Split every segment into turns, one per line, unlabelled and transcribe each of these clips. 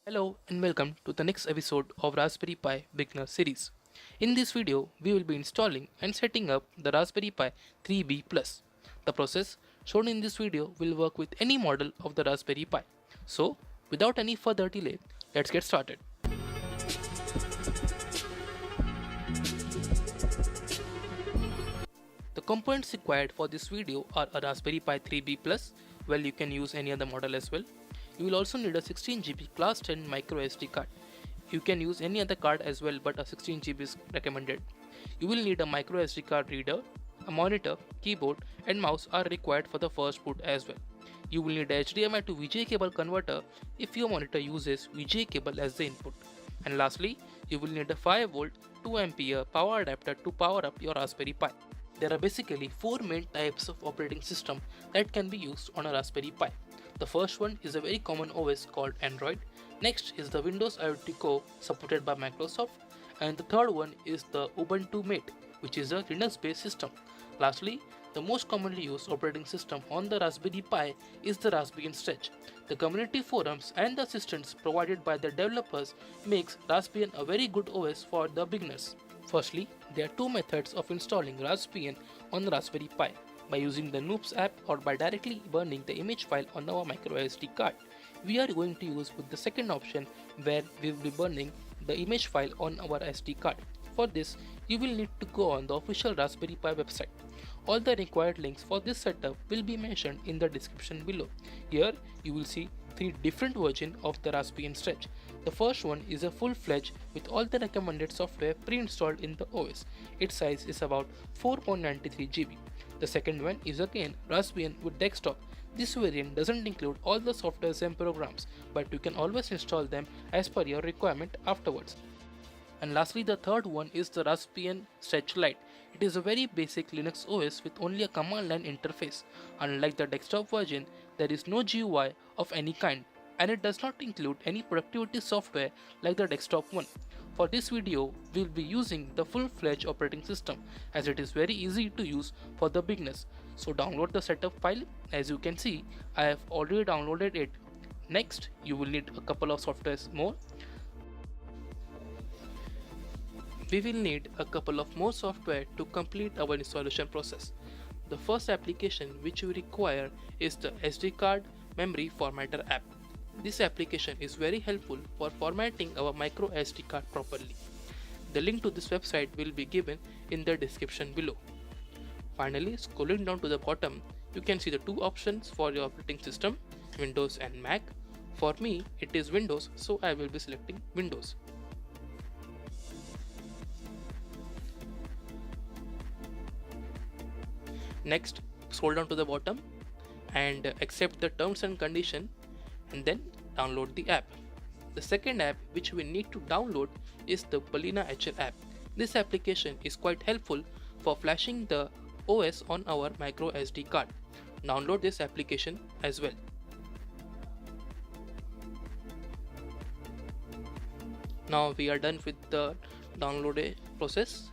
Hello and welcome to the next episode of Raspberry Pi Beginner series. In this video, we will be installing and setting up the Raspberry Pi 3B Plus. The process shown in this video will work with any model of the Raspberry Pi. So, without any further delay, let's get started. The components required for this video are a Raspberry Pi 3B Plus, well you can use any other model as well. You will also need a 16GB class 10 micro SD card. You can use any other card as well, but a 16GB is recommended. You will need a micro SD card reader, a monitor, keyboard and mouse are required for the first boot as well. You will need a HDMI to VGA cable converter if your monitor uses VGA cable as the input. And lastly, you will need a 5V 2A power adapter to power up your Raspberry Pi. There are basically four main types of operating system that can be used on a Raspberry Pi. The first one is a very common OS called Android. Next is the Windows IoT Core supported by Microsoft. And the third one is the Ubuntu Mate, which is a Linux based system. Lastly, the most commonly used operating system on the Raspberry Pi is the Raspbian Stretch. The community forums and the assistance provided by the developers makes Raspbian a very good OS for the beginners. Firstly, there are two methods of installing Raspbian on the Raspberry Pi, by using the Noobs app or by directly burning the image file on our micro SD card. We are going to use with the second option where we will be burning the image file on our SD card. For this, you will need to go on the official Raspberry Pi website. All the required links for this setup will be mentioned in the description below. Here you will see three different versions of the Raspbian Stretch. The first one is a full-fledged with all the recommended software pre-installed in the OS. Its size is about 4.93 GB. The second one is again Raspbian with desktop. This variant doesn't include all the softwares and programs, but you can always install them as per your requirement afterwards. And lastly, the third one is the Raspbian Stretch Lite. It is a very basic Linux OS with only a command line interface. Unlike the desktop version, there is no GUI of any kind, and it does not include any productivity software like the desktop one. For this video, we will be using the full-fledged operating system as it is very easy to use for the beginners. So download the setup file. As you can see, I have already downloaded it. Next, you will need a couple of softwares more. We will need a couple of more software to complete our installation process. The first application which we require is the SD card memory formatter app. This application is very helpful for formatting our micro SD card properly. The link to this website will be given in the description below. Finally, scrolling down to the bottom, you can see the two options for your operating system, Windows and Mac. For me, it is Windows, so I will be selecting Windows. Next, scroll down to the bottom and accept the terms and condition and then download the app. The second app which we need to download is the Balena HR app. This application is quite helpful for flashing the OS on our micro SD card. Download this application as well. Now we are done with the download process.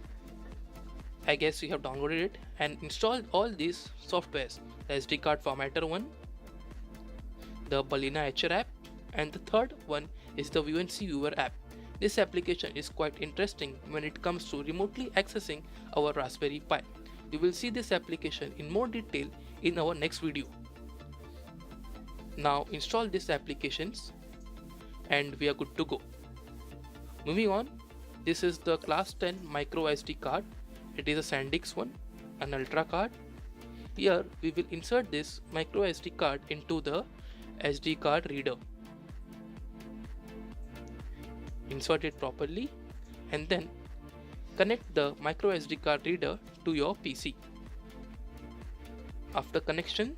I guess you have downloaded it and installed all these softwares, the SD card formatter one, the Balena HR app, and the third one is the VNC Viewer app. This application is quite interesting when it comes to remotely accessing our Raspberry Pi. You will see this application in more detail in our next video. Now install these applications and we are good to go. Moving on, this is the class 10 micro SD card. It is a SanDisk one, an Ultra card. Here we will insert this micro SD card into the SD card reader. Insert it properly and then connect the micro SD card reader to your PC. After connection,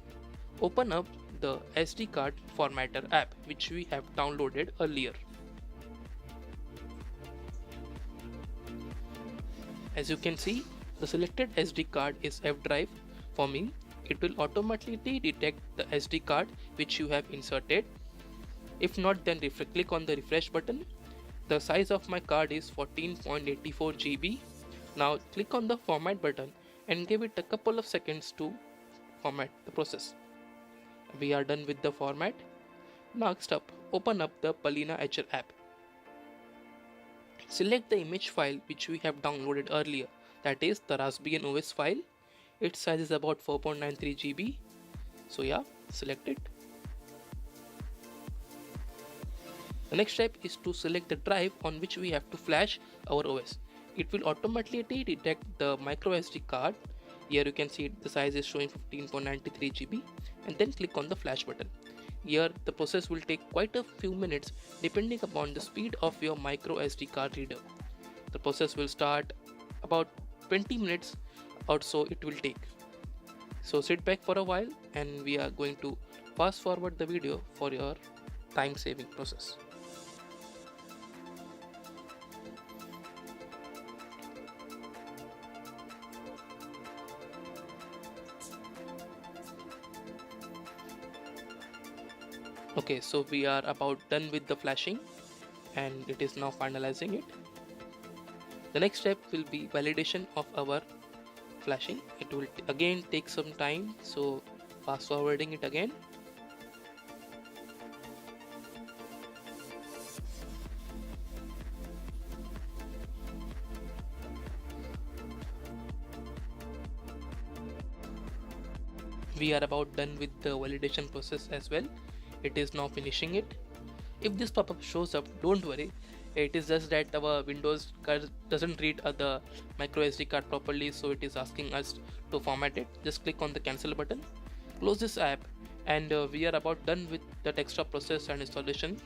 open up the SD card formatter app which we have downloaded earlier. As you can see, the selected SD card is F drive. For me, it will automatically detect the SD card which you have inserted. If not, then click on the refresh button. The size of my card is 14.84 GB. Now click on the format button and give it a couple of seconds to format the process. We are done with the format. Next up, open up the Palina Etcher app. Select the image file which we have downloaded earlier, that is the Raspbian OS file. Its size is about 4.93 GB. So yeah, select it. The next step is to select the drive on which we have to flash our OS. It will automatically detect the micro SD card. Here you can see the size is showing 15.93 GB, and then click on the flash button. Here the process will take quite a few minutes depending upon the speed of your micro SD card reader. The process will start about 20 minutes or so it will take. So sit back for a while and we are going to fast forward the video for your time saving process. Okay, so we are about done with the flashing and it is now finalizing it. The next step will be validation of our flashing. It will again take some time, so fast forwarding it again. We are about done with the validation process as well. It is now finishing it. If this pop-up shows up, don't worry. It is just that our Windows card doesn't read the micro SD card properly, so it is asking us to format it. Just click on the cancel button, close this app, and we are about done with the desktop process and installation.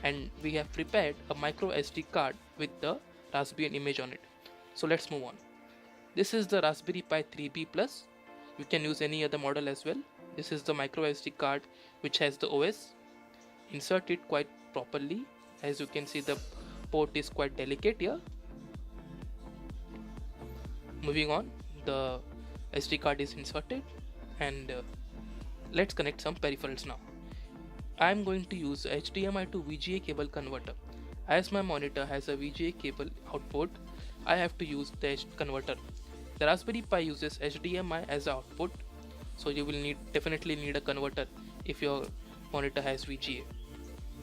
And we have prepared a micro SD card with the Raspbian image on it. So let's move on. This is the Raspberry Pi 3B Plus. You can use any other model as well. This is the micro SD card which has the OS. Insert it quite properly. As you can see, the port is quite delicate here. Moving on, the SD card is inserted and let's connect some peripherals now. I am going to use HDMI to VGA cable converter. As my monitor has a VGA cable output, I have to use the converter. The Raspberry Pi uses HDMI as an output, so you will definitely need a converter if your monitor has VGA.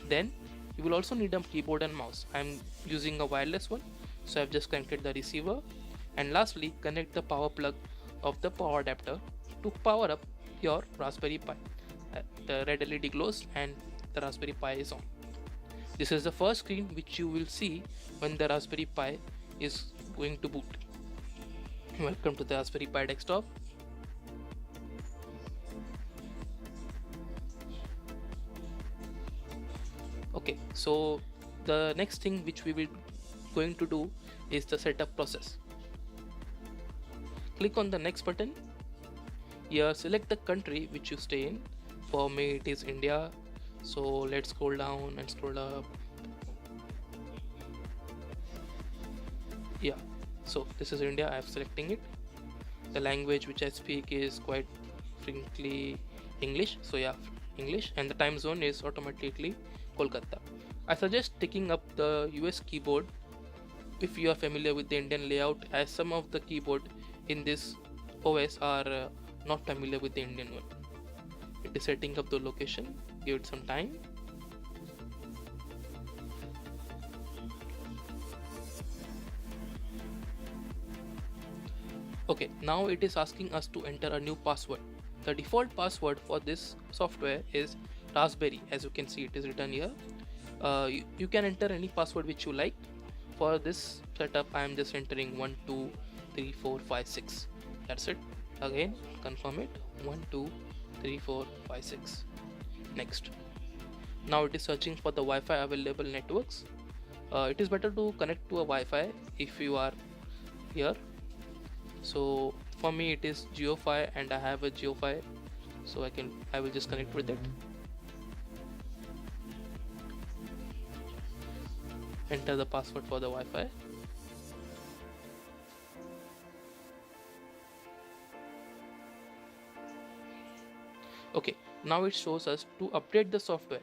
Then you will also need a keyboard and mouse. I am using a wireless one, so I have just connected the receiver. And lastly, connect the power plug of the power adapter to power up your Raspberry Pi. The red LED glows and the Raspberry Pi is on. This is the first screen which you will see when the Raspberry Pi is going to boot. Welcome to the Raspberry Pi desktop. Okay, so the next thing which we will going to do is the setup process. Click on the next button. Here select the country which you stay in. For me it is India, so let's scroll down and scroll up. Yeah, so this is India. I am selecting it. The language which I speak is quite frankly English, so yeah, English, and the time zone is automatically Kolkata. I suggest taking up the US keyboard if you are familiar with the Indian layout, as some of the keyboard in this OS are not familiar with the Indian one. It is setting up the location. Give it some time. Okay, now it is asking us to enter a new password. The default password for this software is Raspberry. As you can see, it is written here. You can enter any password which you like. For this setup, I am just entering 1 2 3 4 5 6. That's it. Again, confirm it. 1 2 3 4 5 6. Next. Now it is searching for the Wi-Fi available networks. It is better to connect to a Wi-Fi if you are here. So for me it is GeoFi and I have a GeoFi, so I will just connect with it. Enter the password for the Wi-Fi. Okay, now it shows us to update the software.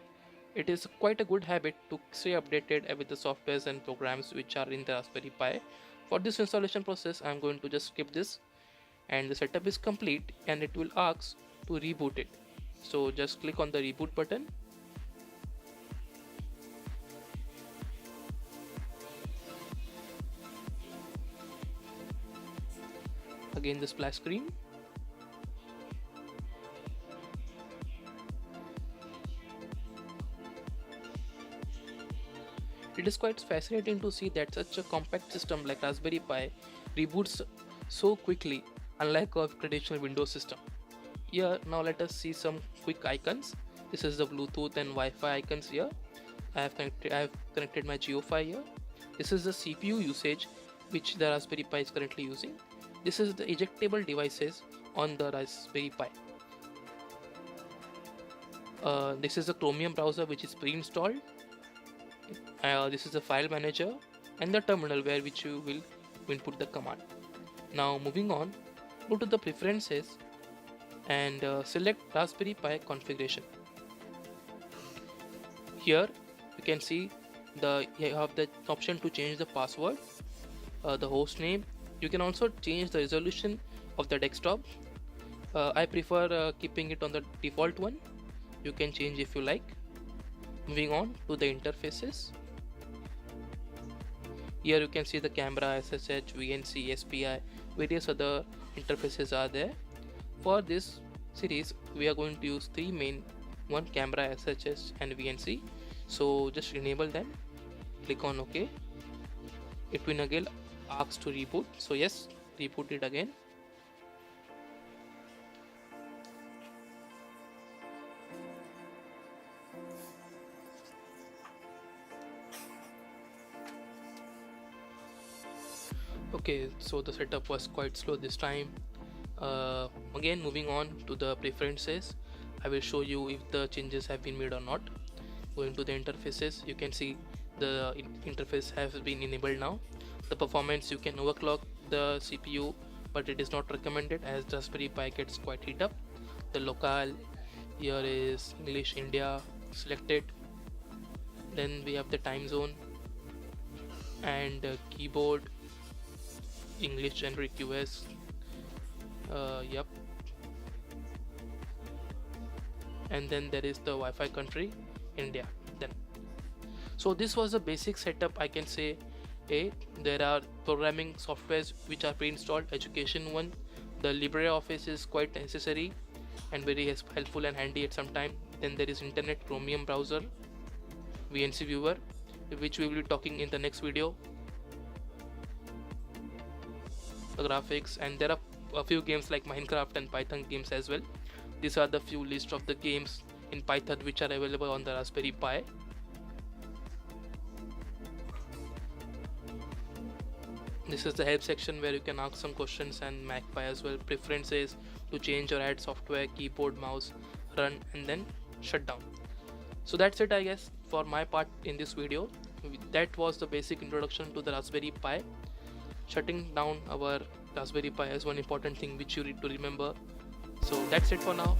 It is quite a good habit to stay updated with the softwares and programs which are in the Raspberry Pi. For this installation process, I am going to just skip this, and the setup is complete and it will ask to reboot it. So just click on the reboot button. again the splash screen. It is quite fascinating to see that such a compact system like Raspberry Pi reboots so quickly, unlike a traditional Windows system. Here, now let us see some quick icons. This is the Bluetooth and Wi-Fi icons here. I have connected my GeoFi here. This is the CPU usage which the Raspberry Pi is currently using. This is the ejectable devices on the Raspberry Pi. This is the Chromium browser which is pre-installed. This is the file manager and the terminal where which you will input the command. Now moving on, go to the preferences and select Raspberry Pi configuration. Here you can see you have the option to change the password, the host name. You can also change the resolution of the desktop. I prefer keeping it on the default one. You can change if you like. Moving on to the interfaces. Here you can see the camera, SSH, VNC, SPI, various other interfaces are there. For this series we are going to use three main, one camera, SSH and VNC. So just enable them, click on OK. It will again ask to reboot, so yes, reboot it again. Okay, so the setup was quite slow this time. Again, moving on to the preferences, I will show you if the changes have been made or not. Going to the interfaces, you can see the interface has been enabled now. The performance, you can overclock the CPU, but it is not recommended as Raspberry Pi gets quite heat up. The locale, here is English India selected. Then we have the time zone and keyboard, English generic US. Yep. And then there is the Wi-Fi country, India. Then, so this was a basic setup. I can say, there are programming softwares which are pre-installed. Education one, the LibreOffice is quite necessary and very helpful and handy at some time. Then there is internet, Chromium browser, VNC viewer, which we will be talking in the next video. The graphics, and there are a few games like Minecraft and Python games as well. These are the few list of the games in Python which are available on the Raspberry Pi. This is the help section where you can ask some questions, and MacPi as well. Preferences to change or add software, keyboard, mouse, run and then shut down. So that's it, I guess, for my part in this video. That was the basic introduction to the Raspberry Pi. Shutting down our Raspberry Pi is one important thing which you need to remember. So that's it for now.